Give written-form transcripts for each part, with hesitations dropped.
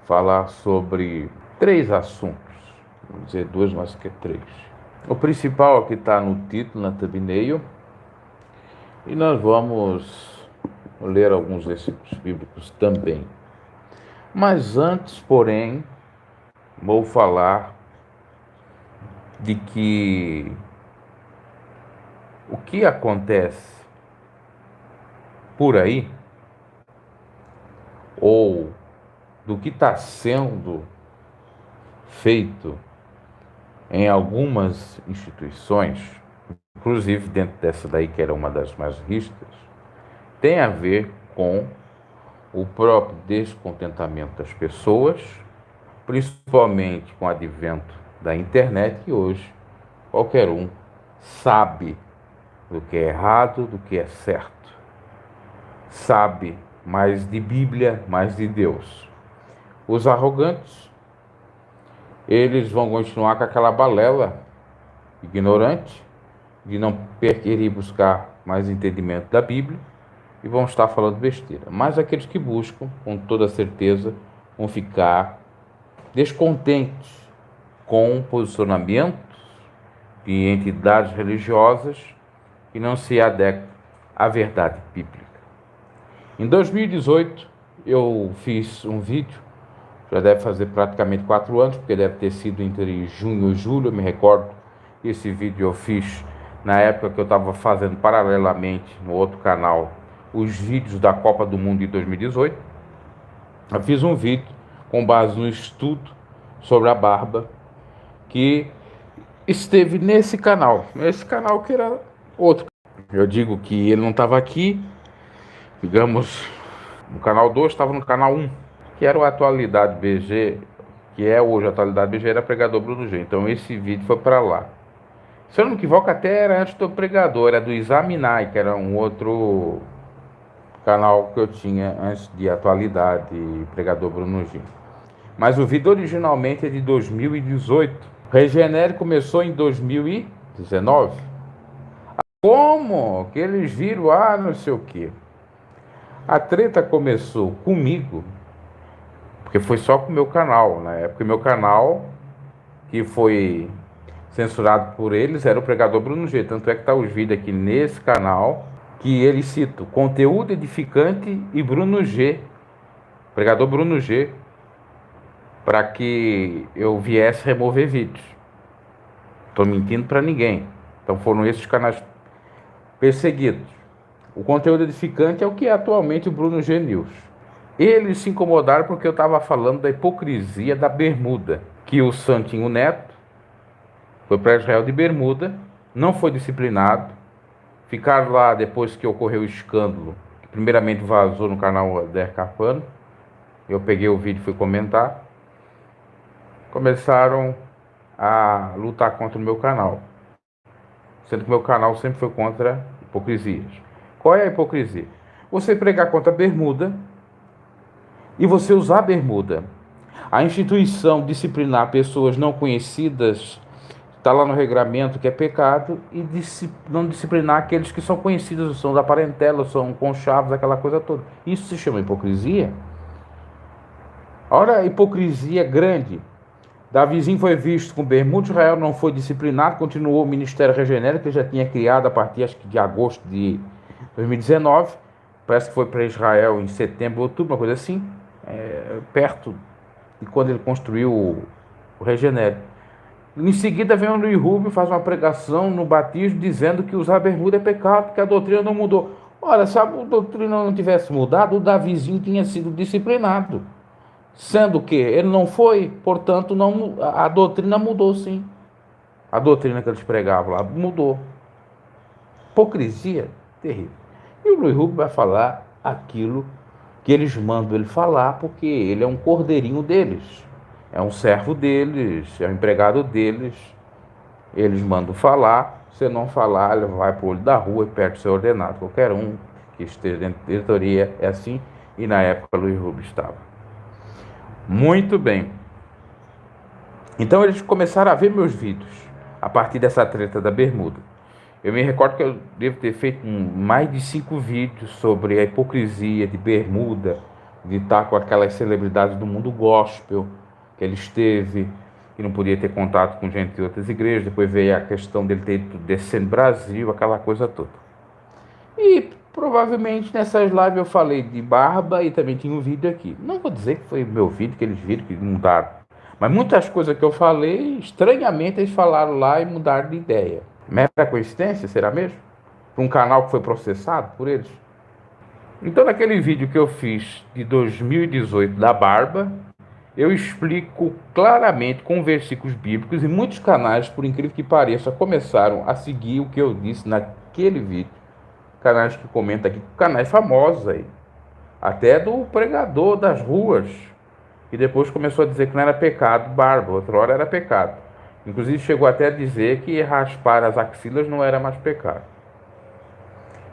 falar sobre 3 assuntos. Vamos dizer 2, mas que 3. O principal que está no título, na thumbnail, e nós vamos ler alguns versículos bíblicos também. Mas antes, porém, vou falar de que o que acontece por aí, ou do que está sendo feito em algumas instituições, inclusive dentro dessa daí que era uma das mais rígidas, tem a ver com o próprio descontentamento das pessoas, principalmente com o advento da internet, que hoje qualquer um sabe do que é errado, do que é certo. Sabe mais de Bíblia, mais de Deus. Os arrogantes, eles vão continuar com aquela balela ignorante de não querer buscar mais entendimento da Bíblia e vão estar falando besteira. Mas aqueles que buscam, com toda certeza, vão ficar descontentes com posicionamentos de entidades religiosas que não se adequam à verdade bíblica. Em 2018, eu fiz um vídeo, já deve fazer praticamente 4 anos, porque deve ter sido entre junho e julho, eu me recordo. Esse vídeo eu fiz na época que eu estava fazendo paralelamente no outro canal os vídeos da Copa do Mundo de 2018. Eu fiz um vídeo com base no estudo sobre a barba que esteve nesse canal que era outro. Eu digo que ele não estava aqui, digamos, no canal 2, estava no canal 1, que era o Atualidade BG, que é hoje a Atualidade BG, era pregador Bruno G. Então esse vídeo foi para lá. Se eu não me equivoco, até era antes do pregador, era do Examinai, que era um outro canal que eu tinha antes de Atualidade e pregador Bruno G. Mas o vídeo originalmente é de 2018. Regenere começou em 2019. Como que eles viram, não sei o que. A treta começou comigo, porque foi só com o meu canal, na época. Meu canal, que foi censurado por eles, era o pregador Bruno G. Tanto é que tá os vídeos aqui nesse canal, que eles citam conteúdo edificante e Bruno G, pregador Bruno G, para que eu viesse remover vídeos. Estou mentindo para ninguém. Então foram esses canais perseguidos. O conteúdo edificante é o que é atualmente o Bruno G News. Eles se incomodaram porque eu estava falando da hipocrisia da bermuda, que o Santinho Neto foi para Israel de bermuda, não foi disciplinado, ficaram lá depois que ocorreu o escândalo, que primeiramente vazou no canal Der Carpano. Eu peguei o vídeo e fui comentar. Começaram a lutar contra o meu canal, sendo que o meu canal sempre foi contra hipocrisias. Qual é a hipocrisia? Você pregar contra a bermuda e você usar a bermuda. A instituição disciplinar pessoas não conhecidas, está lá no regramento que é pecado, e não disciplinar aqueles que são conhecidos, são da parentela, são conchavos, aquela coisa toda. Isso se chama hipocrisia. Ora, a hipocrisia grande. Davizinho foi visto com bermuda, Israel não foi disciplinado, continuou o Ministério Regenera, que ele já tinha criado a partir, acho que de agosto de 2019, parece que foi para Israel em setembro, outubro, uma coisa assim, perto de quando ele construiu o Regenera. Em seguida vem o Luiz Rubio, faz uma pregação no batismo, dizendo que usar bermuda é pecado, que a doutrina não mudou. Ora, se a doutrina não tivesse mudado, o Davizinho tinha sido disciplinado. Sendo que ele não foi, portanto, não, a doutrina mudou sim. A doutrina que eles pregavam lá mudou. Hipocrisia terrível. E o Luiz Rubio vai falar aquilo que eles mandam ele falar, porque ele é um cordeirinho deles. É um servo deles, é um empregado deles. Eles mandam falar. Se não falar, ele vai para o olho da rua e perde ser ordenado. Qualquer um que esteja dentro da diretoria é assim. E na época o Luiz Rubio estava. Muito bem. Então eles começaram a ver meus vídeos a partir dessa treta da bermuda. Eu me recordo que eu devo ter feito mais de 5 vídeos sobre a hipocrisia de bermuda, de estar com aquelas celebridades do mundo gospel que ele esteve, que não podia ter contato com gente de outras igrejas. Depois veio a questão dele ter ido descendo Brasil, aquela coisa toda. E provavelmente nessas lives eu falei de barba e também tinha um vídeo aqui. Não vou dizer que foi meu vídeo que eles viram, que mudaram. Mas muitas coisas que eu falei, estranhamente eles falaram lá e mudaram de ideia. Mera coincidência, será mesmo? Para um canal que foi processado por eles? Então, naquele vídeo que eu fiz de 2018 da barba, eu explico claramente com versículos bíblicos e muitos canais, por incrível que pareça, começaram a seguir o que eu disse naquele vídeo. Canais que comentam aqui, canais famosos aí, até do pregador das ruas, que depois começou a dizer que não era pecado barba, outra hora era pecado. Inclusive chegou até a dizer que raspar as axilas não era mais pecado.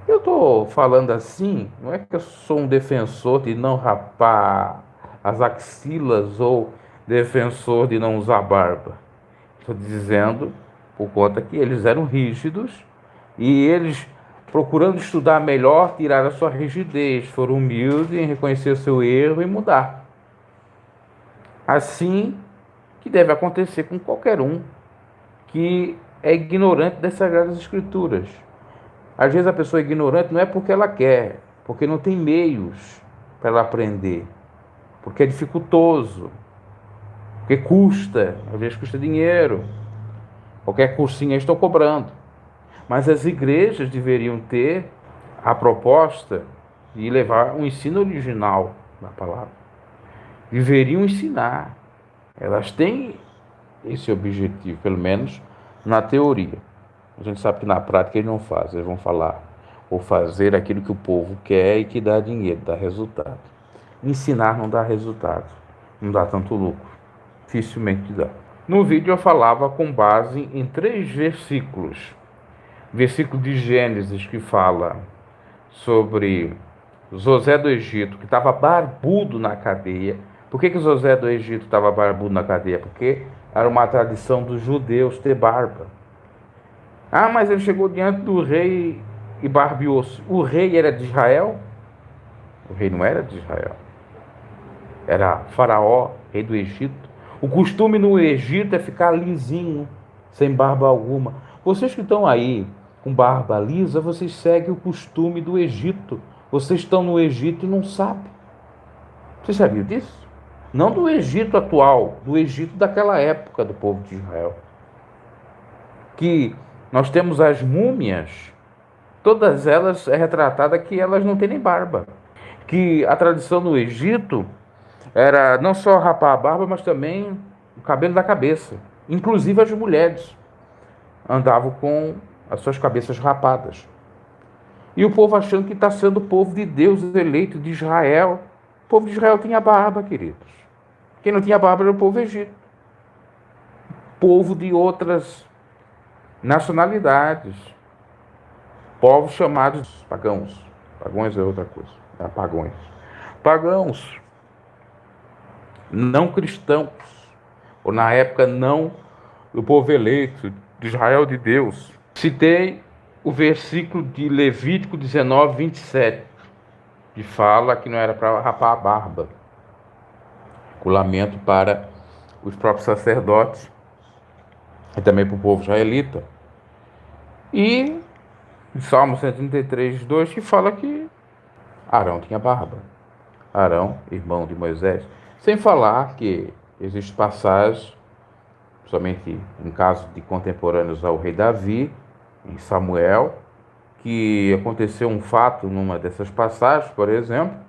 Eu estou falando assim, não é que eu sou um defensor de não rapar as axilas ou defensor de não usar barba. Estou dizendo por conta que eles eram rígidos e eles, procurando estudar melhor, tiraram a sua rigidez, foram humildes em reconhecer o seu erro e mudar. Assim que deve acontecer com qualquer um que é ignorante das Sagradas Escrituras. Às vezes a pessoa é ignorante não é porque ela quer, porque não tem meios para ela aprender, porque é dificultoso, porque custa, às vezes custa dinheiro. Qualquer cursinho eles estão cobrando. Mas as igrejas deveriam ter a proposta de levar um ensino original da palavra. Deveriam ensinar. Elas têm esse objetivo, pelo menos na teoria. A gente sabe que na prática eles não fazem, eles vão falar ou fazer aquilo que o povo quer e que dá dinheiro, dá resultado. Ensinar não dá resultado, não dá tanto lucro, dificilmente dá. No vídeo eu falava com base em 3 versículos. Versículo de Gênesis que fala sobre José do Egito, que estava barbudo na cadeia. Por que José do Egito estava barbudo na cadeia? Porque era uma tradição dos judeus ter barba. Ah, mas ele chegou diante do rei e barbeou-se. O rei era de Israel? O rei não era de Israel. Era Faraó, rei do Egito. O costume no Egito é ficar lisinho, sem barba alguma. Vocês que estão aí com barba lisa, vocês seguem o costume do Egito. Vocês estão no Egito e não sabem. Vocês sabiam disso? Não do Egito atual, do Egito daquela época do povo de Israel. Que nós temos as múmias, todas elas é retratada que elas não têm nem barba. Que a tradição no Egito era não só rapar a barba, mas também o cabelo da cabeça. Inclusive as mulheres andavam com as suas cabeças rapadas. E o povo achando que está sendo o povo de Deus eleito de Israel. O povo de Israel tinha barba, queridos. Quem não tinha barba era o povo egito. Povo de outras nacionalidades, povos chamados pagãos. Pagãos é outra coisa, é pagãos. Pagãos, não cristãos, ou na época não do povo eleito, de Israel de Deus. Citei o versículo de Levítico 19, 27, que fala que não era para rapar a barba. O lamento para os próprios sacerdotes e também para o povo israelita. E em Salmo 133, 2, que fala que Arão tinha barba. Arão, irmão de Moisés. Sem falar que existe passagem, somente em caso de contemporâneos ao rei Davi, em Samuel, que aconteceu um fato numa dessas passagens, por exemplo,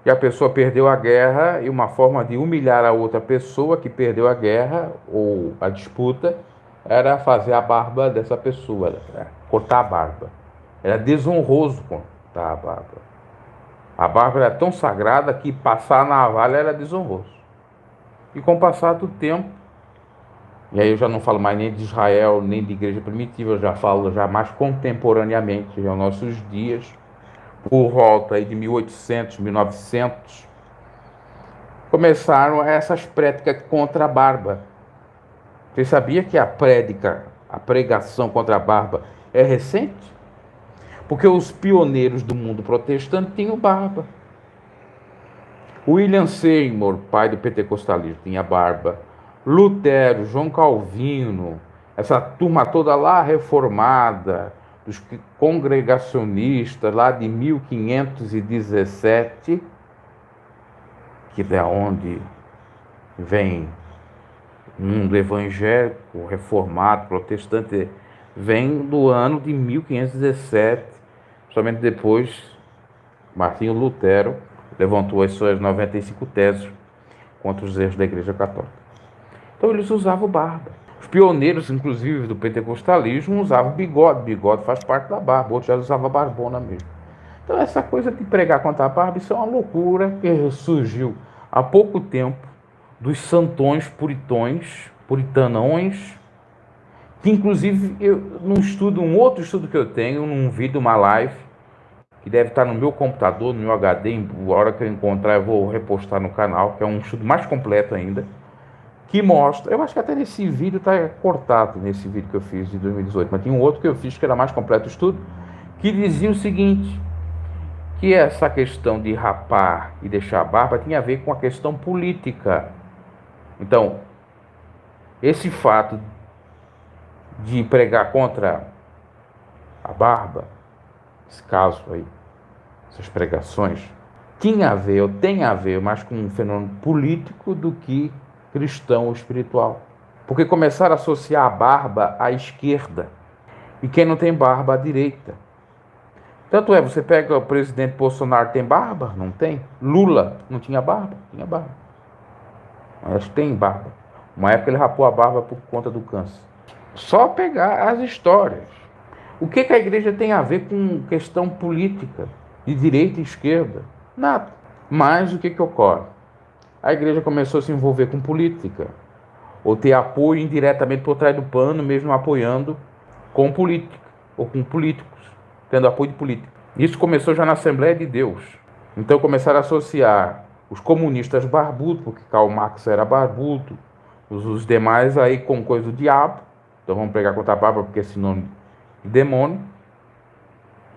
que a pessoa perdeu a guerra e uma forma de humilhar a outra pessoa que perdeu a guerra ou a disputa era fazer a barba dessa pessoa, cortar a barba. Era desonroso cortar a barba. A barba era tão sagrada que passar a navalha era desonroso. E com o passar do tempo, e aí eu já não falo mais nem de Israel, nem de igreja primitiva, eu já falo já mais contemporaneamente, aos nossos dias, por volta aí de 1800, 1900, começaram essas práticas contra a barba. Você sabia que a pregação contra a barba é recente? Porque os pioneiros do mundo protestante tinham barba. William Seymour, pai do pentecostalismo, tinha barba. Lutero, João Calvino, essa turma toda lá reformada, dos congregacionistas lá de 1517, que é onde vem um mundo evangélico, reformado, protestante, vem do ano de 1517, somente depois Martinho Lutero levantou as suas 95 teses contra os erros da Igreja Católica. Então eles usavam barba. Os pioneiros, inclusive, do pentecostalismo usavam bigode. Bigode faz parte da barba. Outros já usavam barbona mesmo. Então essa coisa de pregar contra a barba, isso é uma loucura que surgiu há pouco tempo dos santões puritanões, que inclusive eu, um outro estudo que eu tenho, num vídeo, uma live, que deve estar no meu computador, no meu HD, a hora que eu encontrar eu vou repostar no canal, que é um estudo mais completo ainda, que mostra, eu acho que até nesse vídeo está cortado, nesse vídeo que eu fiz de 2018, mas tinha um outro que eu fiz que era mais completo o estudo, que dizia o seguinte, que essa questão de rapar e deixar a barba tinha a ver com a questão política. Então, esse fato de pregar contra a barba, esse caso aí, essas pregações, tinha a ver, ou tem a ver, mais com um fenômeno político do que cristão ou espiritual. Porque começaram a associar a barba à esquerda e quem não tem barba à direita. Tanto é, você pega o presidente Bolsonaro, tem barba? Não tem. Lula não tinha barba? Tinha barba. Mas tem barba. Uma época ele rapou a barba por conta do câncer. Só pegar as histórias. O que a igreja tem a ver com questão política, de direita e esquerda? Nada. Mas o que ocorre? A igreja começou a se envolver com política, ou ter apoio indiretamente por trás do pano, mesmo apoiando com política, ou com políticos, tendo apoio de política. Isso começou já na Assembleia de Deus. Então começaram a associar os comunistas barbudos, porque Karl Marx era barbudo, os demais aí com coisa do diabo. Então vamos pregar contra a barba porque é sinônimo de demônio.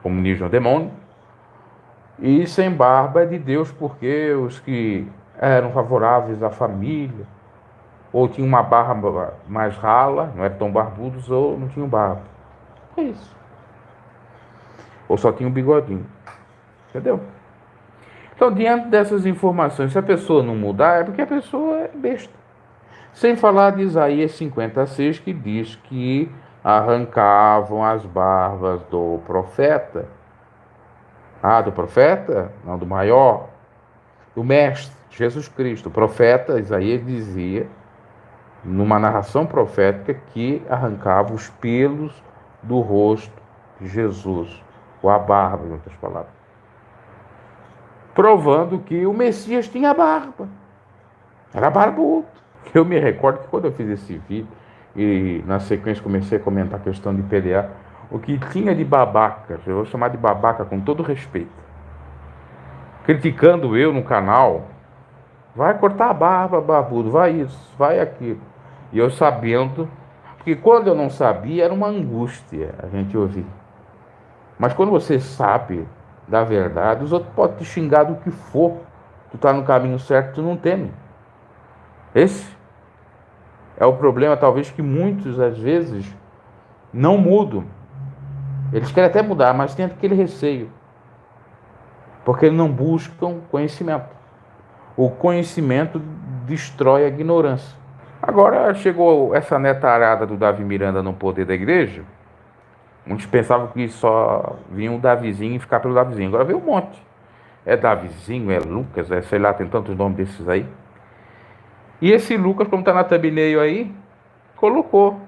Comunismo é demônio. E sem barba é de Deus, porque os que eram favoráveis à família, ou tinham uma barba mais rala, não eram tão barbudos, ou não tinham barba. É isso. Ou só tinha um bigodinho. Entendeu? Então, diante dessas informações, se a pessoa não mudar, é porque a pessoa é besta. Sem falar de Isaías 56, que diz que arrancavam as barbas do profeta. Ah, do profeta? Não, do maior. Do mestre, Jesus Cristo. O profeta Isaías dizia, numa narração profética, que arrancava os pelos do rosto de Jesus. Ou a barba, em outras palavras. Provando que o Messias tinha barba. Era barbudo. Eu me recordo que quando eu fiz esse vídeo, e na sequência comecei a comentar a questão de PDA, o que tinha de babaca, eu vou chamar de babaca com todo respeito, criticando eu no canal, vai cortar a barba, barbudo, vai isso, vai aquilo. E eu sabendo, porque quando eu não sabia, era uma angústia a gente ouvir. Mas quando você sabe da verdade, os outros podem te xingar do que for, tu tá no caminho certo, tu não teme. Esse é o problema, talvez, que muitos, às vezes, não mudam. Eles querem até mudar, mas tem aquele receio. Porque não buscam conhecimento. O conhecimento destrói a ignorância. Agora, chegou essa netarada do Davi Miranda no poder da igreja. Muitos pensavam que só vinha o Davizinho e ficar pelo Davizinho. Agora veio um monte. É Davizinho, é Lucas, é sei lá, tem tantos nomes desses aí. E esse Lucas, como está na thumbnail aí, colocou.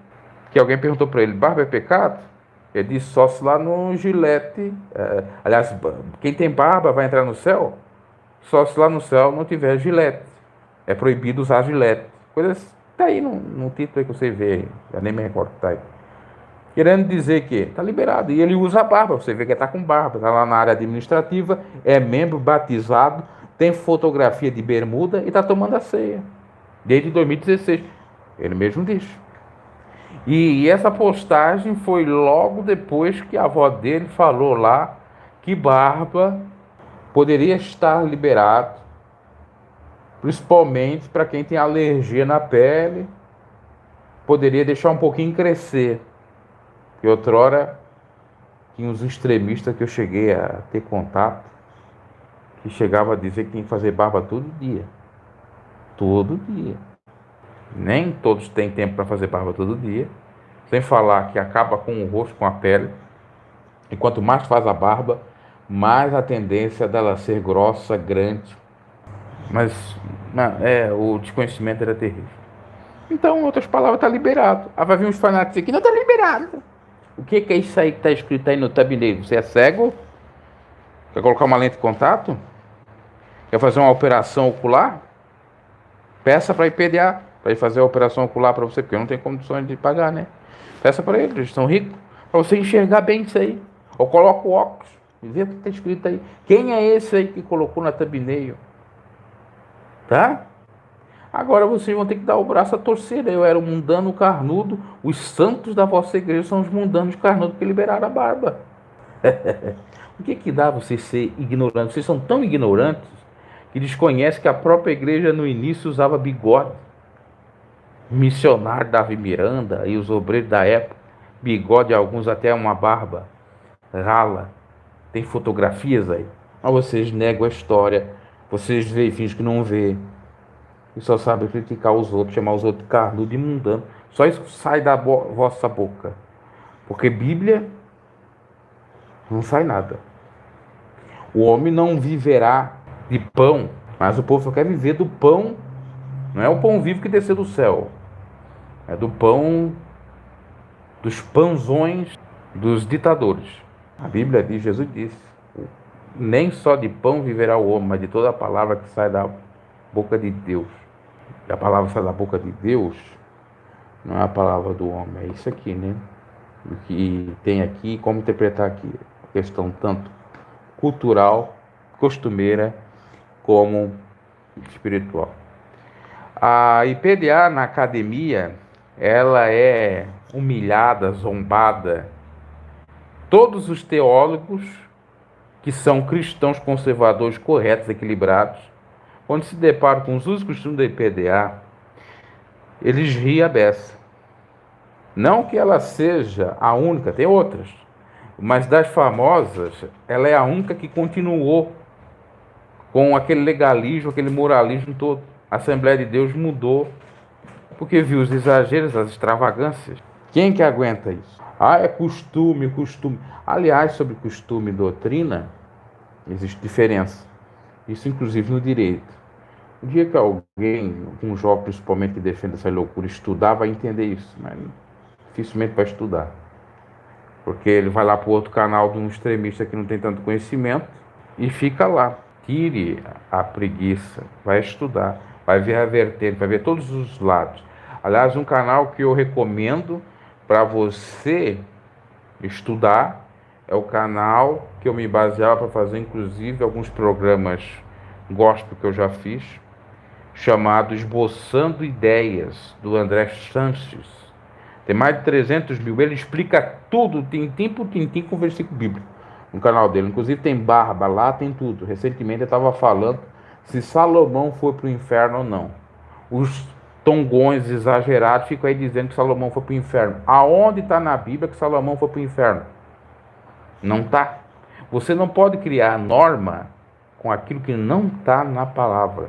Que alguém perguntou para ele, barba é pecado? Ele disse, só se lá no Gillette. Aliás, quem tem barba vai entrar no céu? Só se lá no céu não tiver Gillette. É proibido usar Gillette. Coisas tá aí no título aí que você vê aí. Já nem me recordo que tá aí. Querendo dizer que está liberado. E ele usa a barba. Você vê que ele está com barba. Está lá na área administrativa, é membro batizado, tem fotografia de bermuda e está tomando a ceia. Desde 2016. Ele mesmo diz. E essa postagem foi logo depois que a avó dele falou lá que barba poderia estar liberado Principalmente para quem tem alergia na pele, poderia deixar um pouquinho crescer. E outrora, tinha uns extremistas que eu cheguei a ter contato, que chegava a dizer que tinha que fazer barba todo dia. Todo dia. Nem todos têm tempo para fazer barba todo dia. Sem falar que acaba com o rosto, com a pele. E quanto mais faz a barba, mais a tendência dela ser grossa, grande. Mas o desconhecimento era terrível. Então, em outras palavras, está liberado. Aí vai vir uns fanáticos aqui, não está liberado. O que é isso aí que está escrito aí no thumbnail? Você é cego? Quer colocar uma lente de contato? Quer fazer uma operação ocular? Peça para IPDA, para ele fazer a operação ocular para você, porque eu não tenho condições de pagar, né? Peça para eles, eles são ricos, para você enxergar bem isso aí. Ou coloca o óculos e vê o que está escrito aí. Quem é esse aí que colocou na thumbnail? Tá? Agora vocês vão ter que dar o braço a torcer. Eu era um mundano carnudo. Os santos da vossa igreja são os mundanos carnudos que liberaram a barba. O que dá vocês ser ignorantes? Vocês são tão ignorantes que desconhecem que a própria igreja no início usava bigode. Missionário Davi Miranda e os obreiros da época, bigode, alguns até uma barba rala. Tem fotografias aí. Mas vocês negam a história. Vocês veem, fingem que não vê. E só sabem criticar os outros, chamar os outros de carnudo e mundano. Só isso sai da vossa boca. Porque Bíblia não sai nada. O homem não viverá de pão, mas o povo só quer viver do pão. Não é o pão vivo que desceu do céu. É do pão, dos pãozões dos ditadores. A Bíblia diz, Jesus disse, nem só de pão viverá o homem, mas de toda a palavra que sai da boca de Deus. E a palavra que sai da boca de Deus não é a palavra do homem, é isso aqui, né? O que tem aqui, como interpretar aqui. A questão tanto cultural, costumeira, como espiritual. A IPDA na academia, ela é humilhada, zombada. Todos os teólogos que são cristãos conservadores, corretos, equilibrados, quando se deparam com os usos e costumes da IPDA, eles riem a beça. Não que ela seja a única, tem outras, mas das famosas, ela é a única que continuou com aquele legalismo, aquele moralismo todo. A Assembleia de Deus mudou, porque viu os exageros, as extravagâncias. Quem que aguenta isso? É costume, costume. Aliás, sobre costume e doutrina, existe diferença. Isso, inclusive, no direito. O dia que alguém, um jovem principalmente que defende essa loucura, estudar, vai entender isso, mas dificilmente vai estudar. Porque ele vai lá para o outro canal de um extremista que não tem tanto conhecimento e fica lá. Tire a preguiça, vai estudar, vai ver a vertente, vai ver todos os lados. Aliás, um canal que eu recomendo para você estudar é o canal que eu me baseava para fazer, inclusive, alguns programas gospel que eu já fiz, chamado Esboçando Ideias, do André Sanches. Tem mais de 300 mil. Ele explica tudo, tintim por tintim, com versículo bíblico no canal dele. Inclusive tem barba lá, tem tudo. Recentemente eu estava falando se Salomão foi para o inferno ou não. Os tongões exagerados ficam aí dizendo que Salomão foi para o inferno. Aonde está na Bíblia que Salomão foi para o inferno? Não está. Você não pode criar norma com aquilo que não está na palavra.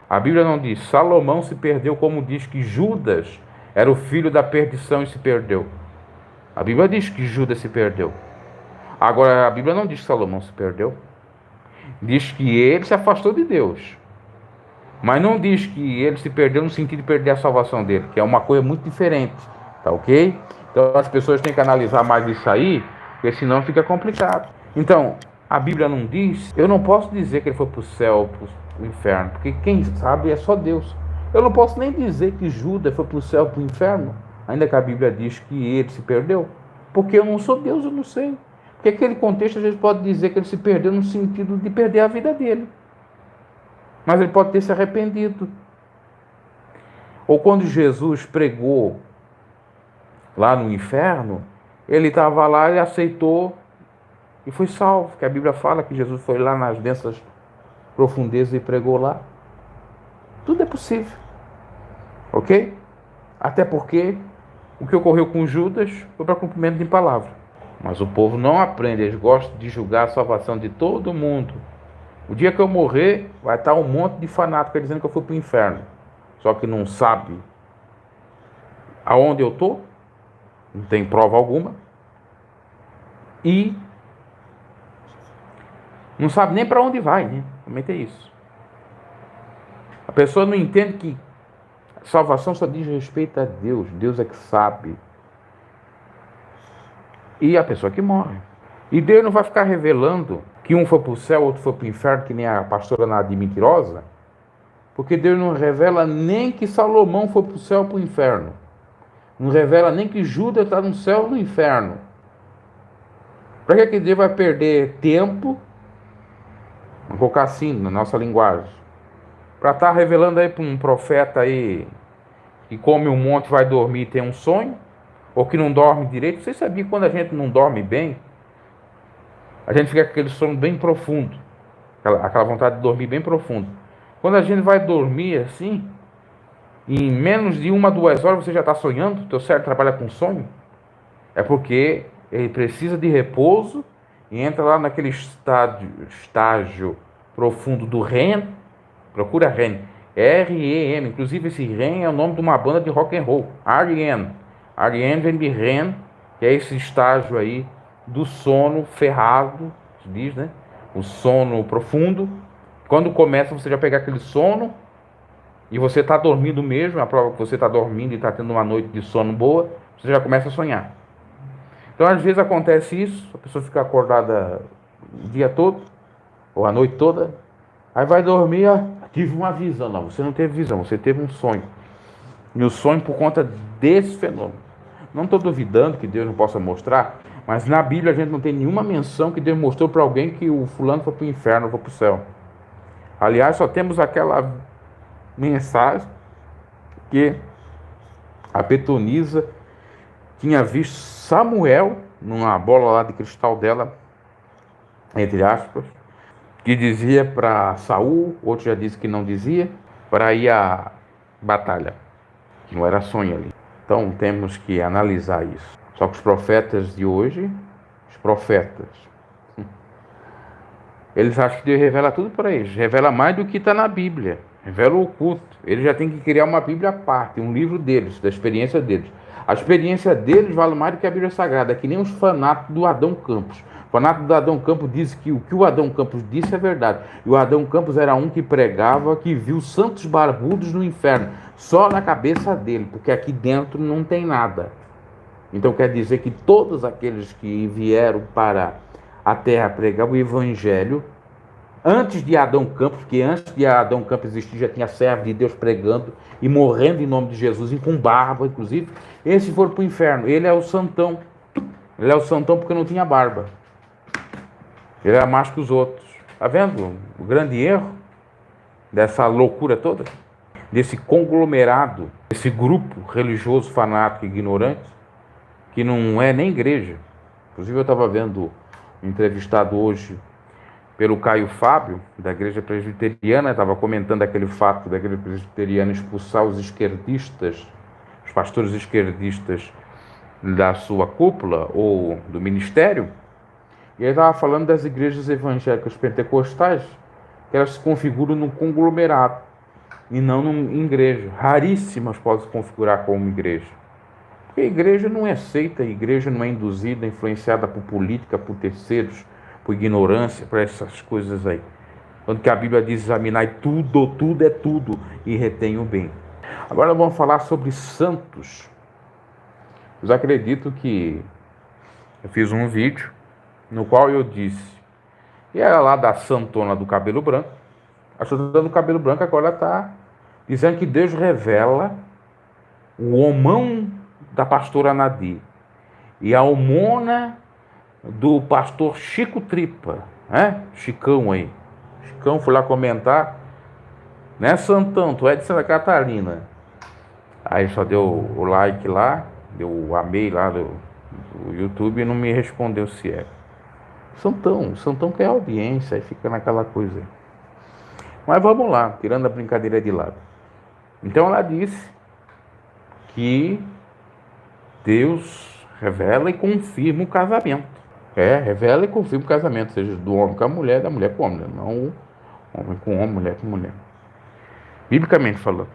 A Bíblia não diz Salomão se perdeu, como diz que Judas era o filho da perdição e se perdeu. A Bíblia diz que Judas se perdeu. Agora, a Bíblia não diz que Salomão se perdeu. Diz que ele se afastou de Deus. Mas não diz que ele se perdeu no sentido de perder a salvação dele, que é uma coisa muito diferente. Tá ok? Então, as pessoas têm que analisar mais isso aí, porque senão fica complicado. Então, a Bíblia não diz, eu não posso dizer que ele foi para o céu, para o inferno, porque quem sabe é só Deus. Eu não posso nem dizer que Judas foi para o céu, para o inferno, ainda que a Bíblia diz que ele se perdeu, porque eu não sou Deus, eu não sei. Porque aquele contexto a gente pode dizer que ele se perdeu no sentido de perder a vida dele. Mas ele pode ter se arrependido. Ou quando Jesus pregou lá no inferno, ele estava lá e aceitou e foi salvo. Que a Bíblia fala que Jesus foi lá nas densas profundezas e pregou lá. Tudo é possível, ok? Até porque o que ocorreu com Judas foi para cumprimento de palavra. Mas o povo não aprende, eles gostam de julgar a salvação de todo mundo. O dia que eu morrer, vai estar um monte de fanático dizendo que eu fui para o inferno. Só que não sabe aonde eu estou, não tem prova alguma. E não sabe nem para onde vai, né? Também tem isso. A pessoa não entende que salvação só diz respeito a Deus. Deus é que sabe. E a pessoa que morre. E Deus não vai ficar revelando que um foi para o céu, outro foi para o inferno, que nem a pastora Nadir mentirosa. Porque Deus não revela nem que Salomão foi para o céu ou para o inferno. Não revela nem que Judas está no céu ou no inferno. Para que Deus vai perder tempo, vamos colocar assim na nossa linguagem, para estar revelando aí para um profeta aí que come um monte, vai dormir e tem um sonho, ou que não dorme direito? Você sabia que quando a gente não dorme bem, a gente fica com aquele sono bem profundo, aquela vontade de dormir bem profundo. Quando a gente vai dormir assim, em menos de 1 a 2 horas você já está sonhando, teu cérebro trabalha com sonho, é porque ele precisa de repouso e entra lá naquele estágio profundo do REM. Procura REM, R-E-M. Inclusive esse REM é o nome de uma banda de rock and roll, R.E.M. R.E.M. vem de REM, que é esse estágio aí do sono ferrado, se diz, né? O sono profundo. Quando começa você já pegar aquele sono e você está dormindo mesmo, a prova que você está dormindo e está tendo uma noite de sono boa, você já começa a sonhar. Então às vezes acontece isso, a pessoa fica acordada o dia todo, ou a noite toda, aí vai dormir, tive uma visão. Não, você não teve visão, você teve um sonho. E o sonho por conta desse fenômeno. Não estou duvidando que Deus não possa mostrar, mas na Bíblia a gente não tem nenhuma menção que Deus mostrou para alguém que o fulano foi para o inferno ou foi para o céu. Aliás, só temos aquela mensagem que a Betonisa tinha visto Samuel, numa bola lá de cristal dela, entre aspas, que dizia para Saul, outro já disse que não dizia, para ir à batalha. Não era sonho ali. Então temos que analisar isso. Só que os profetas de hoje, eles acham que Deus revela tudo para eles. Revela mais do que está na Bíblia. Revela o oculto. Eles já têm que criar uma Bíblia à parte, um livro deles, da experiência deles. A experiência deles vale mais do que a Bíblia Sagrada. É que nem os fanáticos do Adão Campos. O fanático do Adão Campos diz que o que o Adão Campos disse é verdade. E o Adão Campos era um que pregava que viu santos barbudos no inferno. Só na cabeça dele, porque aqui dentro não tem nada. Então quer dizer que todos aqueles que vieram para a terra pregar o evangelho, antes de Adão Campos, porque antes de Adão Campos existir, já tinha servo de Deus pregando e morrendo em nome de Jesus, e com barba, inclusive, esses foram para o inferno. Ele é o santão. Ele é o santão porque não tinha barba. Ele era mais que os outros. Está vendo o grande erro dessa loucura toda? Desse conglomerado, desse grupo religioso, fanático e ignorante, que não é nem igreja. Inclusive eu estava vendo um entrevistado hoje pelo Caio Fábio, da igreja presbiteriana, estava comentando aquele fato da igreja presbiteriana expulsar os esquerdistas, os pastores esquerdistas da sua cúpula ou do ministério, e ele estava falando das igrejas evangélicas pentecostais, que elas se configuram num conglomerado e não numa igreja. Raríssimas podem se configurar como igreja. Porque a igreja não é seita, a igreja não é induzida, influenciada por política, por terceiros, por ignorância, por essas coisas aí. Quando que a Bíblia diz: examinai tudo, tudo é tudo, e retém o bem. Agora vamos falar sobre santos. Eu acredito que eu fiz um vídeo no qual eu disse, e era lá da santona do cabelo branco. A santona do cabelo branco agora está dizendo que Deus revela o homão da pastora Nadir e a homona do pastor Chico Tripa, né? Chicão aí. Chicão foi lá comentar, né, Santão, tu é de Santa Catarina. Aí só deu o like lá, deu o amei lá do YouTube e não me respondeu se é. Santão quer audiência, aí fica naquela coisa aí. Mas vamos lá, tirando a brincadeira de lado. Então ela disse que Deus revela e confirma o casamento. Revela e confirma o casamento, seja do homem com a mulher, da mulher com o homem, não homem com homem, mulher com mulher. Biblicamente falando.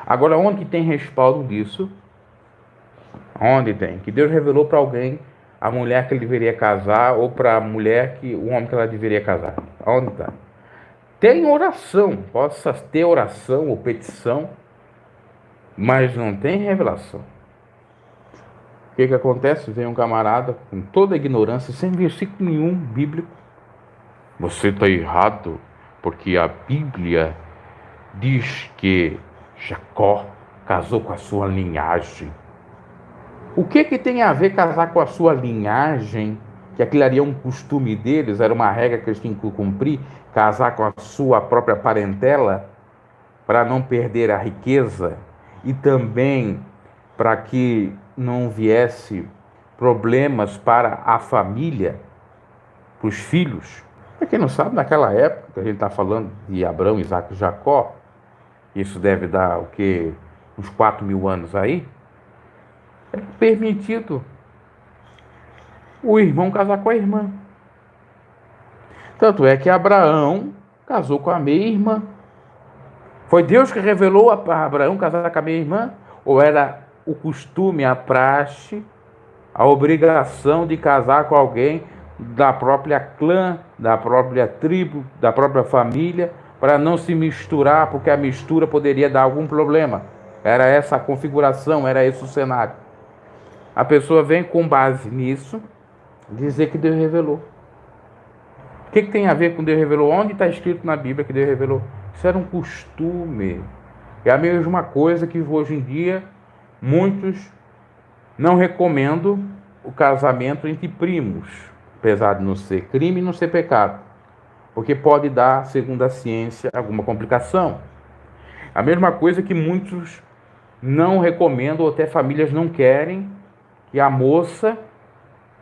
Agora, onde tem respaldo disso? Onde tem? Que Deus revelou para alguém a mulher que ele deveria casar ou para a mulher que o homem que ela deveria casar. Onde está? Tem oração, possa ter oração ou petição, mas não tem revelação. O que acontece? Vem um camarada com toda a ignorância, sem versículo nenhum bíblico. Você está errado, porque a Bíblia diz que Jacó casou com a sua linhagem. O que tem a ver casar com a sua linhagem? Que aquilo era um costume deles, era uma regra que eles tinham que cumprir, casar com a sua própria parentela, para não perder a riqueza e também para que não viesse problemas para a família, para os filhos. Para quem não sabe, naquela época, que a gente está falando de Abraão, Isaac e Jacó, isso deve dar o quê? Uns 4.000 anos aí, é permitido o irmão casar com a irmã. Tanto é que Abraão casou com a meia-irmã. Foi Deus que revelou a Abraão casar com a meia-irmã? Ou era o costume, a praxe, a obrigação de casar com alguém da própria clã, da própria tribo, da própria família, para não se misturar, porque a mistura poderia dar algum problema? Era essa a configuração, era esse o cenário. A pessoa vem com base nisso dizer que Deus revelou. O que tem a ver com Deus revelou? Onde está escrito na Bíblia que Deus revelou? Isso era um costume. É a mesma coisa que hoje em dia muitos não recomendam o casamento entre primos, apesar de não ser crime e não ser pecado, porque pode dar, segundo a ciência, alguma complicação. A mesma coisa que muitos não recomendam, ou até famílias não querem, que a moça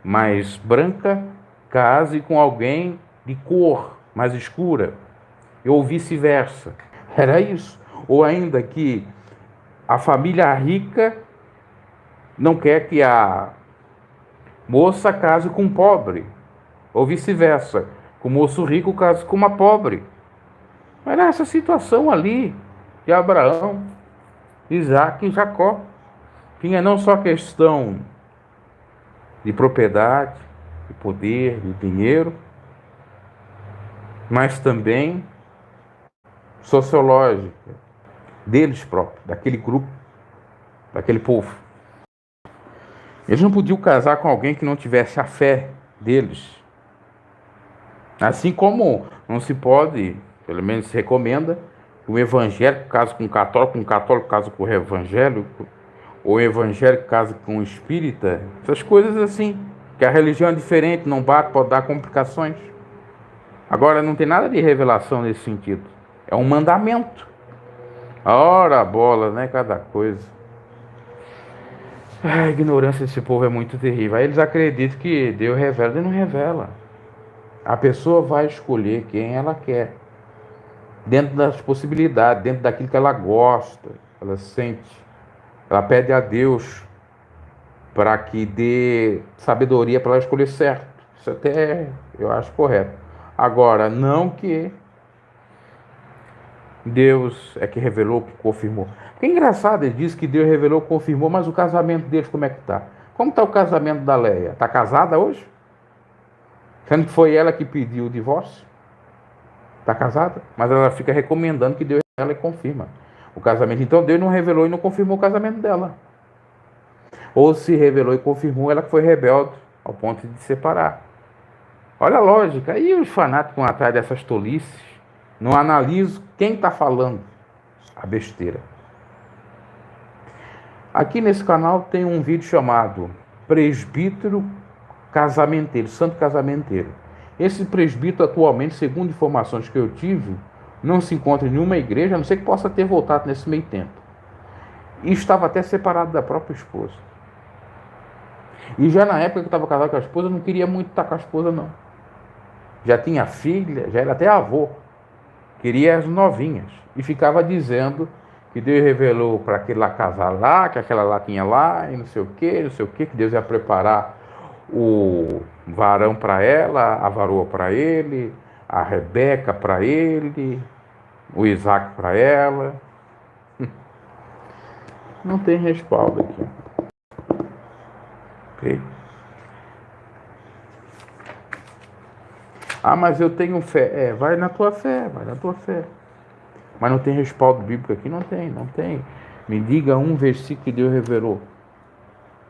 mais branca case com alguém de cor mais escura, ou vice-versa. Era isso. Ou ainda que a família rica não quer que a moça case com um pobre, ou vice-versa, que o moço rico case com uma pobre. Era essa situação ali de Abraão, Isaac e Jacó. Tinha não só questão de propriedade, de poder, de dinheiro, mas também sociológica, deles próprios, daquele grupo, daquele povo. Eles não podiam casar com alguém que não tivesse a fé deles. Assim como não se pode, pelo menos se recomenda, que um evangélico case com um católico case com o evangélico, ou o evangélico case com o espírita, essas coisas assim, que a religião é diferente, não bate, pode dar complicações. Agora, não tem nada de revelação nesse sentido. É um mandamento. Ora, bola, né? Cada coisa. A ignorância desse povo é muito terrível. Aí eles acreditam que Deus revela e não revela. A pessoa vai escolher quem ela quer, dentro das possibilidades, dentro daquilo que ela gosta, ela sente. Ela pede a Deus para que dê sabedoria para ela escolher certo. Isso até eu acho correto. Agora, não que Deus é que revelou, que confirmou. Porque é engraçado, ele diz que Deus revelou, confirmou, mas o casamento deles como é que está? Como está o casamento da Leia? Está casada hoje? Sendo que foi ela que pediu o divórcio? Está casada? Mas ela fica recomendando que Deus revela e confirma o casamento. Então Deus não revelou e não confirmou o casamento dela. Ou se revelou e confirmou, ela que foi rebelde ao ponto de separar. Olha a lógica. E os fanáticos atrás dessas tolices não analisam quem está falando a besteira. Aqui nesse canal tem um vídeo chamado Presbítero Casamenteiro, Santo Casamenteiro. Esse presbítero atualmente, segundo informações que eu tive, não se encontra em nenhuma igreja, a não ser que possa ter voltado nesse meio tempo. E estava até separado da própria esposa. E já na época que estava casado com a esposa, não queria muito estar com a esposa, não. Já tinha filha, já era até avô. queria as novinhas. E ficava dizendo que Deus revelou para aquele lá casar lá, que aquela lá tinha lá, e não sei o que Deus ia preparar o varão para ela, a varoa para ele, a Rebeca para ele, o Isaac para ela. Não tem respaldo aqui. Ok? Ah, mas eu tenho fé. Vai na tua fé, vai na tua fé. Mas não tem respaldo bíblico aqui? Não tem, não tem. Me diga um versículo que Deus revelou.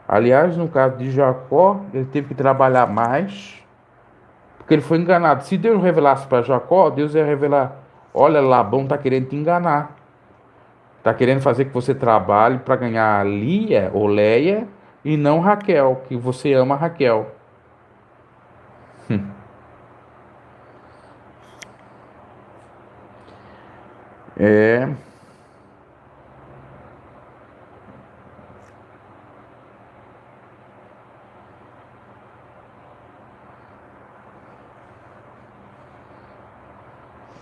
Aliás, no caso de Jacó, ele teve que trabalhar mais, porque ele foi enganado. Se Deus revelasse para Jacó, Deus ia revelar: olha, Labão está querendo te enganar. Está querendo fazer que você trabalhe para ganhar Lia ou Leia e não Raquel, que você ama Raquel. É.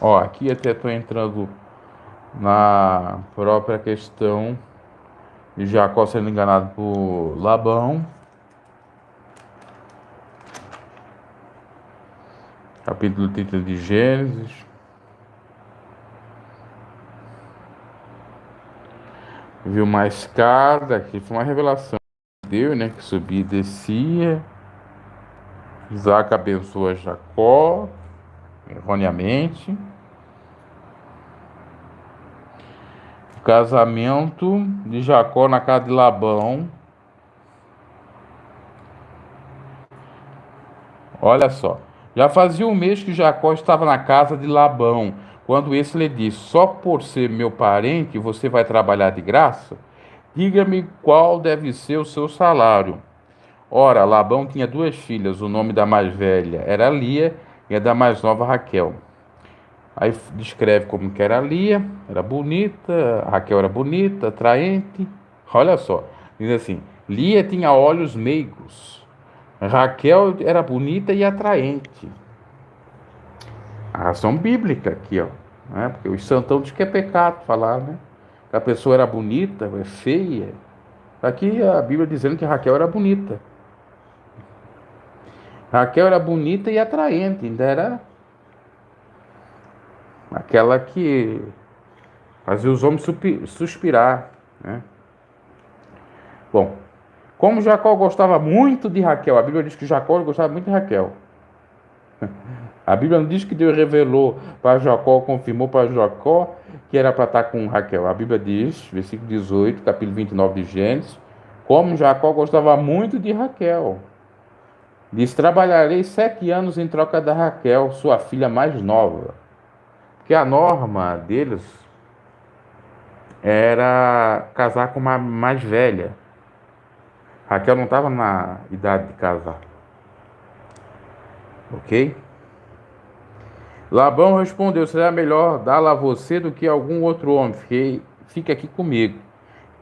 Ó, aqui até estou entrando na própria questão de Jacó sendo enganado por Labão. Capítulo 30 de Gênesis. Viu uma escada, que foi uma revelação de Deus, né? Que subia e descia. Isaac abençoa Jacó, erroneamente. O casamento de Jacó na casa de Labão. Olha só. Já fazia um mês que Jacó estava na casa de Labão, quando esse lhe disse: só por ser meu parente você vai trabalhar de graça? Diga-me qual deve ser o seu salário. Ora, Labão tinha duas filhas, o nome da mais velha era Lia e a da mais nova Raquel. Aí descreve como que era Lia, era bonita, Raquel era bonita, atraente. Olha só, diz assim: Lia tinha olhos meigos, Raquel era bonita e atraente. A razão bíblica aqui, ó, né? Porque os santão diz que é pecado falar, né? Que a pessoa era bonita, é feia. Aqui a Bíblia dizendo que Raquel era bonita. Raquel era bonita e atraente, ainda era aquela que fazia os homens suspirar, né? Bom, como Jacó gostava muito de Raquel, a Bíblia diz que Jacó gostava muito de Raquel. A Bíblia não diz que Deus revelou para Jacó, confirmou para Jacó que era para estar com Raquel. A Bíblia diz, versículo 18, capítulo 29 de Gênesis, como Jacó gostava muito de Raquel. Diz: trabalharei 7 anos em troca da Raquel, sua filha mais nova. Porque a norma deles era casar com uma mais velha. Raquel não estava na idade de casar. Ok? Labão respondeu: será melhor dá-la a você do que a algum outro homem. Fique aqui comigo.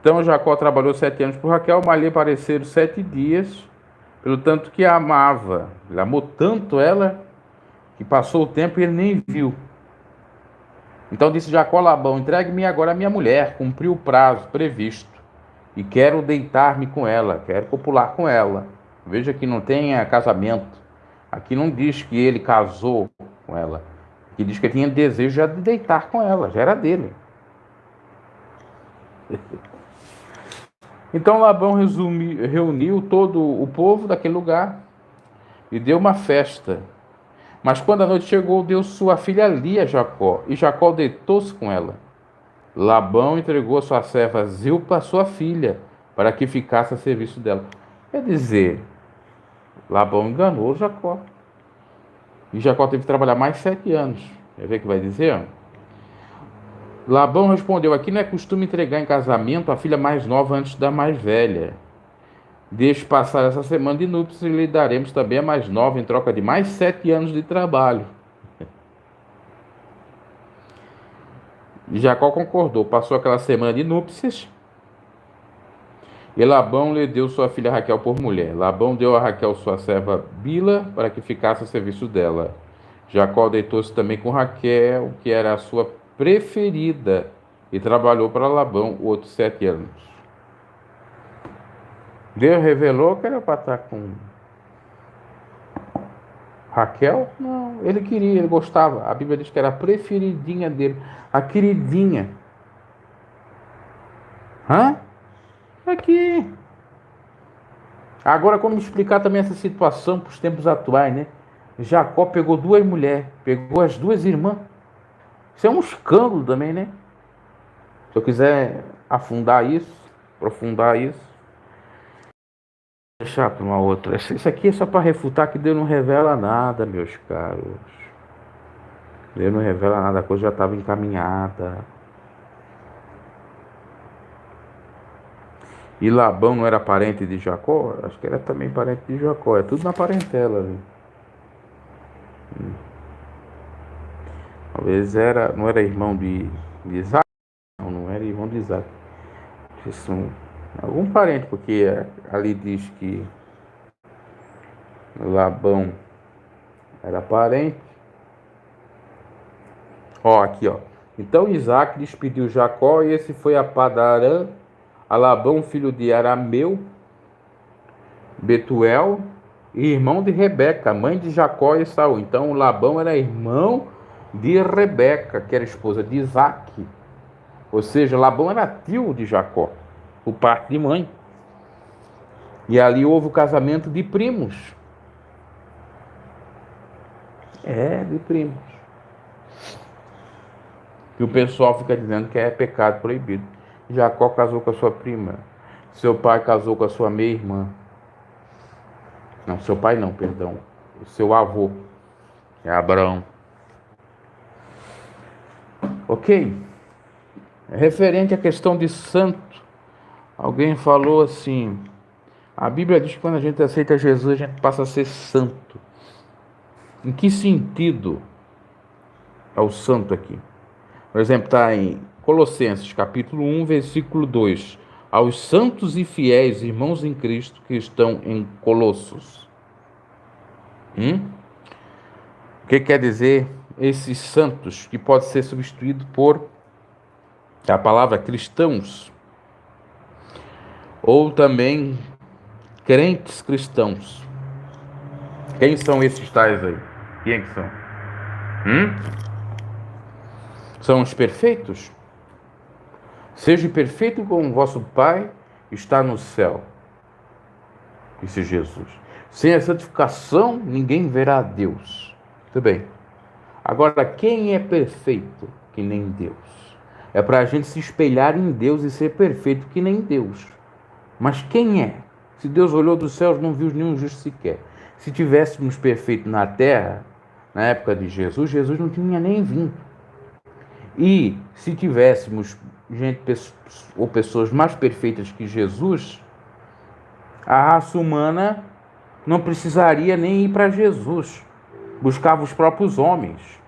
Então Jacó trabalhou 7 anos por Raquel, mas lhe pareceram 7 dias, pelo tanto que a amava. Ele amou tanto ela que passou o tempo e ele nem viu. Então disse Jacó a Labão: entregue-me agora a minha mulher, cumpriu o prazo previsto, e quero deitar-me com ela, quero copular com ela. Veja que não tem casamento. Aqui não diz que ele casou com ela. Aqui diz que ele tinha desejo já de deitar com ela, já era dele. Então Labão reuniu todo o povo daquele lugar e deu uma festa. Mas quando a noite chegou, deu sua filha Lia a Jacó, e Jacó deitou-se com ela. Labão entregou a sua serva Zilpa, sua filha, para que ficasse a serviço dela. Quer dizer, Labão enganou Jacó. E Jacó teve que trabalhar mais 7 anos. Quer ver o que vai dizer? Labão respondeu: aqui não é costume entregar em casamento a filha mais nova antes da mais velha. Deixe passar essa semana de núpcias e lhe daremos também a mais nova em troca de mais 7 anos de trabalho. E Jacó concordou, passou aquela semana de núpcias e Labão lhe deu sua filha Raquel por mulher. Labão deu a Raquel sua serva Bila para que ficasse a serviço dela. Jacó deitou-se também com Raquel, que era a sua preferida, e trabalhou para Labão outros 7 anos. Deus revelou que era para estar com Raquel? Não, ele queria, ele gostava. A Bíblia diz que era a preferidinha dele, a queridinha. Hã? Aqui. Agora, como explicar também essa situação para os tempos atuais, né? Jacó pegou 2 mulheres, pegou as 2 irmãs. Isso é um escândalo também, né? Se eu quiser afundar isso, aprofundar isso, deixar para uma outra. Isso aqui é só para refutar que Deus não revela nada, meus caros. Deus não revela nada, a coisa já estava encaminhada. E Labão não era parente de Jacó? Acho que era também parente de Jacó. É tudo na parentela ali. Talvez não era irmão de Isaac? Não era irmão de Isaac. São algum parente, porque ali diz que Labão era parente. Ó, aqui, ó. Então Isaac despediu Jacó e esse foi a Padarã, a Labão, filho de Arameu, Betuel, e irmão de Rebeca, mãe de Jacó e Saul. Então Labão era irmão de Rebeca, que era esposa de Isaac. Ou seja, Labão era tio de Jacó, por parte de mãe. E ali houve o casamento de primos. De primos. E o pessoal fica dizendo que é pecado proibido. Jacó casou com a sua prima. Seu pai casou com a sua meia-irmã. Não, seu pai não, perdão. O seu avô. É Abraão. Ok? Referente à questão de santo, alguém falou assim, a Bíblia diz que quando a gente aceita Jesus, a gente passa a ser santo. Em que sentido é o santo aqui? Por exemplo, está em Colossenses, capítulo 1, versículo 2. Aos santos e fiéis irmãos em Cristo que estão em Colossos. O que quer dizer esses santos, que pode ser substituído por a palavra cristãos, ou também crentes cristãos? Quem são esses tais aí? Quem é que são? São os perfeitos? Seja perfeito como o vosso Pai está no céu, disse Jesus. Sem a santificação, ninguém verá a Deus. Muito bem. Agora, quem é perfeito que nem Deus? É para a gente se espelhar em Deus e ser perfeito que nem Deus. Mas quem é? Se Deus olhou dos céus, não viu nenhum justo sequer. Se tivéssemos perfeito na terra, na época de Jesus, Jesus não tinha nem vindo. E se tivéssemos gente ou pessoas mais perfeitas que Jesus, a raça humana não precisaria nem ir para Jesus, buscava os próprios homens.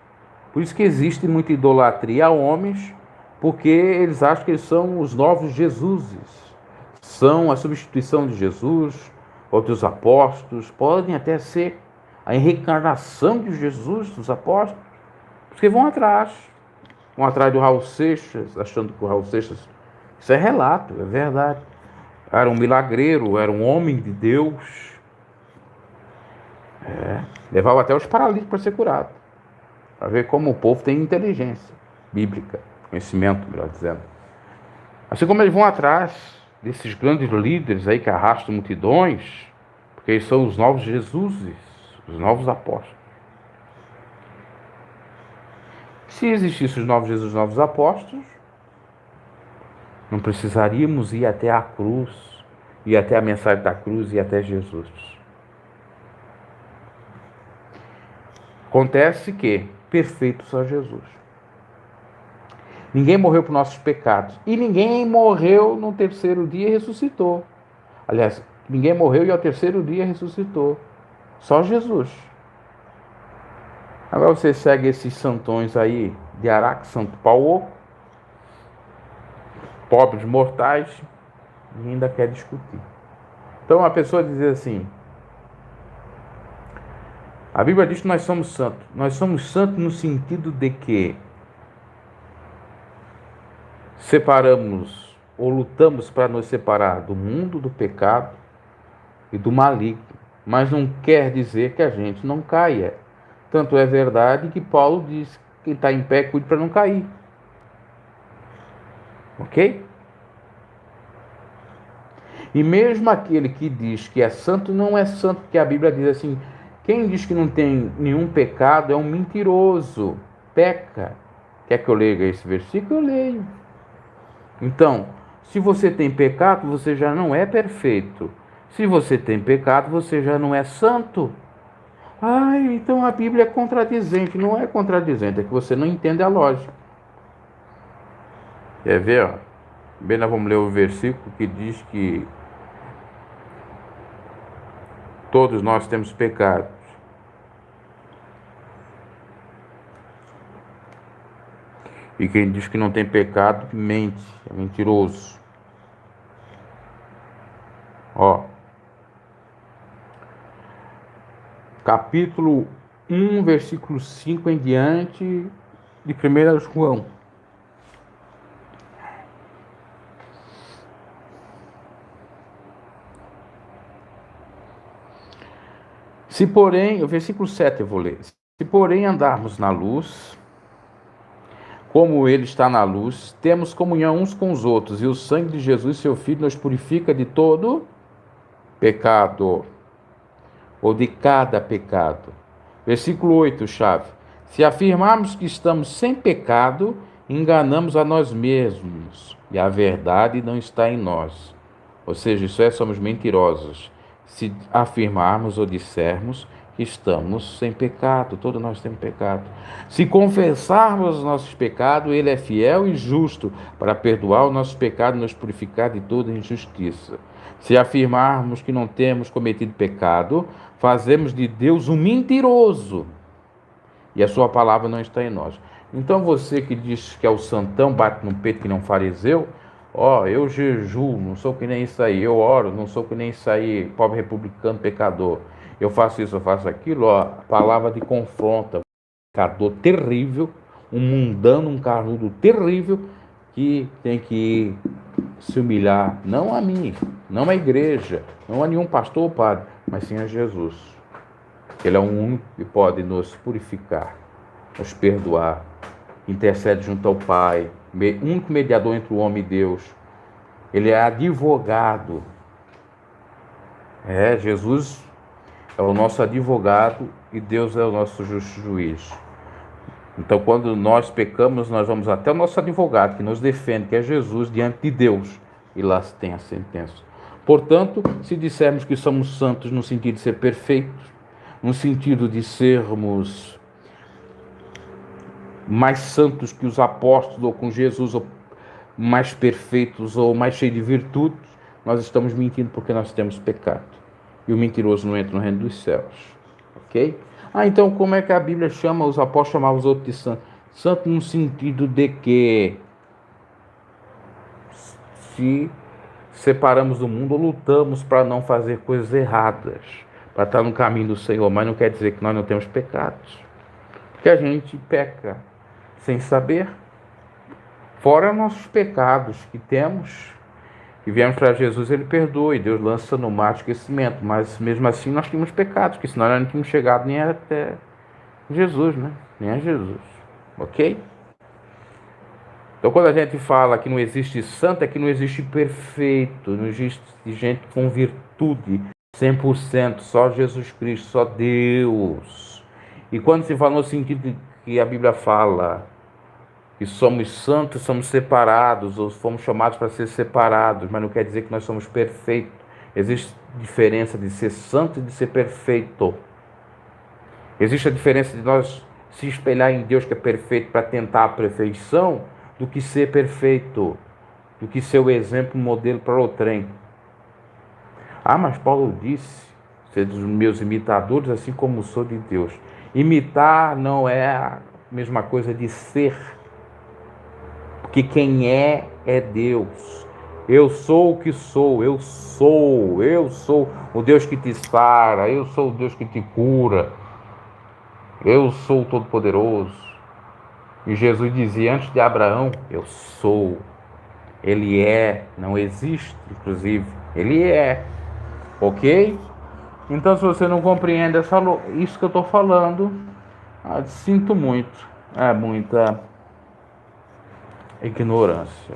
Por isso que existe muita idolatria a homens, porque eles acham que eles são os novos Jesuses, são a substituição de Jesus ou dos apóstolos, podem até ser a reencarnação de Jesus, dos apóstolos, porque vão atrás do Raul Seixas, achando que o Raul Seixas, isso é relato, é verdade, era um milagreiro, era um homem de Deus, levava até os paralíticos para ser curado, para ver como o povo tem inteligência bíblica, conhecimento, melhor dizendo. Assim como eles vão atrás desses grandes líderes aí que arrastam multidões, porque eles são os novos Jesuses, os novos apóstolos. Se existissem os novos Jesus, os novos apóstolos, não precisaríamos ir até a cruz, ir até a mensagem da cruz, ir até Jesus. Acontece que perfeito só Jesus. Ninguém morreu por nossos pecados. E ninguém morreu no terceiro dia e ressuscitou. Aliás, ninguém morreu e ao terceiro dia ressuscitou. Só Jesus. Agora você segue esses santões aí de Araque, Santo Paulo, pobres mortais, e ainda quer discutir. Então a pessoa diz assim, A Bíblia diz que nós somos santos. Nós somos santos no sentido de que separamos ou lutamos para nos separar do mundo, do pecado e do maligno. Mas não quer dizer que a gente não caia. Tanto é verdade que Paulo diz que quem está em pé cuide para não cair. Ok? E mesmo aquele que diz que é santo, não é santo, porque a Bíblia diz assim: quem diz que não tem nenhum pecado é um mentiroso, peca. Quer que eu leia esse versículo? Eu leio. Então, se você tem pecado, você já não é perfeito. Se você tem pecado, você já não é santo. Então a Bíblia é contradizente. Não é contradizente, é que você não entende a lógica. Quer ver? Ó? Bem, nós vamos ler o versículo que diz que todos nós temos pecados. E quem diz que não tem pecado, mente, é mentiroso. Ó. Capítulo 1, versículo 5 em diante de 1 João. Se porém, o versículo 7 eu vou ler. Se porém andarmos na luz, como ele está na luz, temos comunhão uns com os outros, e o sangue de Jesus, seu Filho, nos purifica de todo pecado, ou de cada pecado. Versículo 8, chave. Se afirmarmos que estamos sem pecado, enganamos a nós mesmos, e a verdade não está em nós. Ou seja, isso é, somos mentirosos. Se afirmarmos ou dissermos que estamos sem pecado, todos nós temos pecado. Se confessarmos os nossos pecados, ele é fiel e justo para perdoar os nossos pecados e nos purificar de toda injustiça. Se afirmarmos que não temos cometido pecado, fazemos de Deus um mentiroso e a sua palavra não está em nós. Então você que diz que é o santão, bate no peito que não fariseu, eu jejuo, não sou que nem isso aí, eu oro, não sou que nem isso aí, pobre republicano, pecador. Eu faço isso, eu faço aquilo, palavra de confronta, um pecador terrível, um mundano, um carnudo terrível, que tem que se humilhar, não a mim, não à igreja, não a nenhum pastor ou padre, mas sim a Jesus. Ele é o único que pode nos purificar, nos perdoar, intercede junto ao Pai, único mediador entre o homem e Deus. Ele é advogado. Jesus é o nosso advogado e Deus é o nosso justo juiz. Então, quando nós pecamos, nós vamos até o nosso advogado, que nos defende, que é Jesus, diante de Deus. E lá tem a sentença. Portanto, se dissermos que somos santos no sentido de ser perfeitos, no sentido de sermos mais santos que os apóstolos, ou com Jesus, ou mais perfeitos, ou mais cheios de virtudes, nós estamos mentindo porque nós temos pecado. E o mentiroso não entra no reino dos céus. Ok? Então como é que a Bíblia chama, os apóstolos chamavam os outros de santo? Santo no sentido de que se separamos do mundo ou lutamos para não fazer coisas erradas, para estar no caminho do Senhor, mas não quer dizer que nós não temos pecados. Porque a gente peca sem saber, fora nossos pecados que temos, e viemos para Jesus, ele perdoa, e Deus lança no mar de esquecimento, mas mesmo assim nós tínhamos pecados, porque senão nós não tínhamos chegado nem até Jesus, né? Nem a Jesus, ok? Então quando a gente fala que não existe santo, é que não existe perfeito, não existe gente com virtude, 100%, só Jesus Cristo, só Deus. E quando se fala no sentido que a Bíblia fala que somos santos, somos separados, ou fomos chamados para ser separados, mas não quer dizer que nós somos perfeitos. Existe diferença de ser santo e de ser perfeito. Existe a diferença de nós se espelhar em Deus, que é perfeito, para tentar a perfeição, do que ser perfeito, do que ser o exemplo, modelo para outrem. Mas Paulo disse, ser dos meus imitadores, assim como sou de Deus. Imitar não é a mesma coisa de ser, porque quem é Deus. Eu sou o que sou, eu sou o Deus que te sara, eu sou o Deus que te cura. Eu sou o Todo-Poderoso. E Jesus dizia antes de Abraão, eu sou. Ele é, não existe, inclusive. Ele é, ok? Então, se você não compreende isso que eu estou falando, sinto muito. É muita ignorância.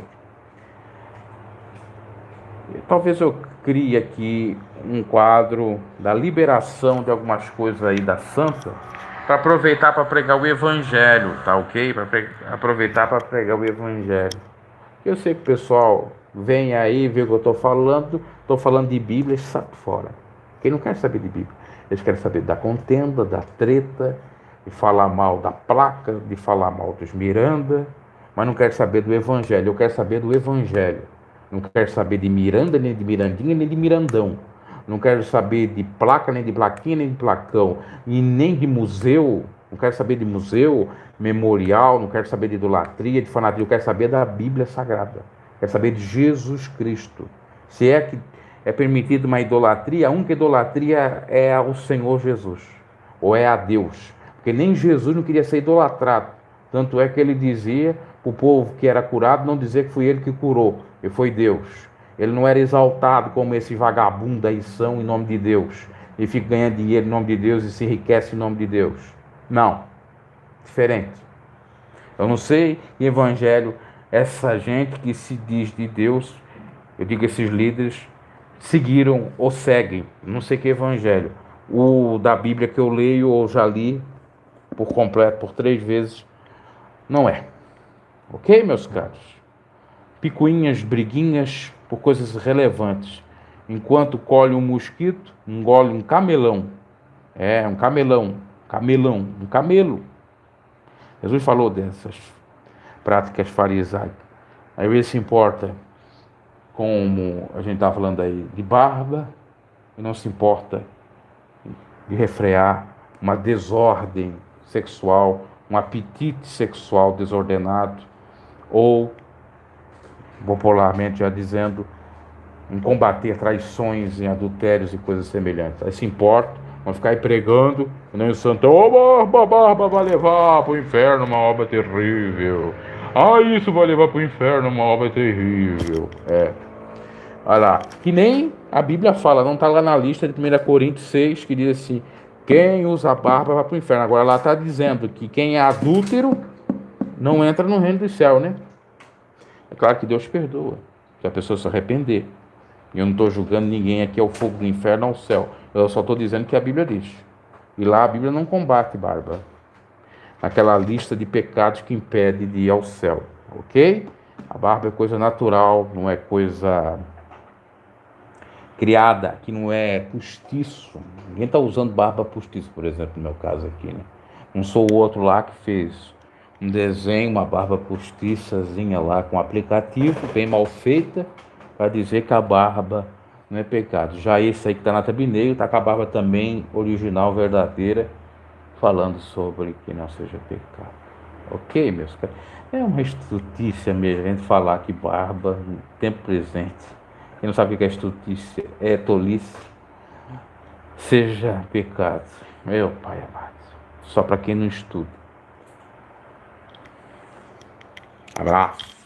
Talvez eu crie aqui um quadro da liberação de algumas coisas aí da Santa, para aproveitar para pregar o Evangelho, tá ok? Para aproveitar para pregar o Evangelho. Eu sei que o pessoal vem aí, vê o que eu estou falando de Bíblia e sai fora. Quem não quer saber de Bíblia? Eles querem saber da contenda, da treta, de falar mal da placa, de falar mal dos Miranda, mas não quer saber do Evangelho. Eu quero saber do Evangelho. Não quero saber de Miranda, nem de Mirandinha, nem de Mirandão. Não quero saber de placa, nem de plaquinha, nem de placão. E nem de museu. Não quero saber de museu, memorial. Não quero saber de idolatria, de fanatismo. Eu quero saber da Bíblia Sagrada. Quero saber de Jesus Cristo. Se é que é permitido uma idolatria, a única idolatria é ao Senhor Jesus. Ou é a Deus. Porque nem Jesus não queria ser idolatrado. Tanto é que ele dizia para o povo que era curado não dizer que foi ele que curou, e foi Deus. Ele não era exaltado como esse vagabundo aí são em nome de Deus. E fica ganhando dinheiro em nome de Deus e se enriquece em nome de Deus. Não. Diferente. Eu não sei, evangelho, essa gente que se diz de Deus, eu digo esses líderes, seguiram ou seguem. Não sei que evangelho. O da Bíblia que eu leio ou já li por completo, por 3 vezes, não é. Ok, meus caros? Picuinhas, briguinhas por coisas relevantes. Enquanto colhe um mosquito, engole um camelão. É, um camelão. Camelão. Um camelo. Jesus falou dessas práticas farisaicas. Às vezes se importa, como a gente estava falando aí, de barba, e não se importa de refrear uma desordem sexual, um apetite sexual desordenado, ou, popularmente já dizendo, em combater traições, em adultérios e coisas semelhantes. Aí se importa, vão ficar aí pregando, nem o santo, barba vai levar para o inferno, uma obra terrível. Isso vai levar para o inferno, uma obra terrível. Olha lá, que nem a Bíblia fala, não está lá na lista de 1 Coríntios 6, que diz assim, quem usa barba vai para o inferno. Agora lá está dizendo que quem é adúltero não entra no reino do céu, né? É claro que Deus perdoa, se a pessoa se arrepender. Eu não estou julgando ninguém aqui ao fogo do inferno ou ao céu. Eu só estou dizendo que a Bíblia diz. E lá a Bíblia não combate barba. Aquela lista de pecados que impede de ir ao céu. Ok? A barba é coisa natural, não é coisa criada, que não é postiço. Ninguém está usando barba postiço, por exemplo, no meu caso aqui, né? Não sou o outro lá que fez um desenho, uma barba postiçazinha lá com aplicativo, bem mal feita, para dizer que a barba não é pecado. Já esse aí que está na thumbnail, está com a barba também original, verdadeira, falando sobre que não seja pecado. Ok, meus caros? É uma estultícia mesmo a gente falar que barba no tempo presente. Quem não sabe o que é estultícia, é tolice, seja pecado. Meu Pai amado, só para quem não estuda. Abraço.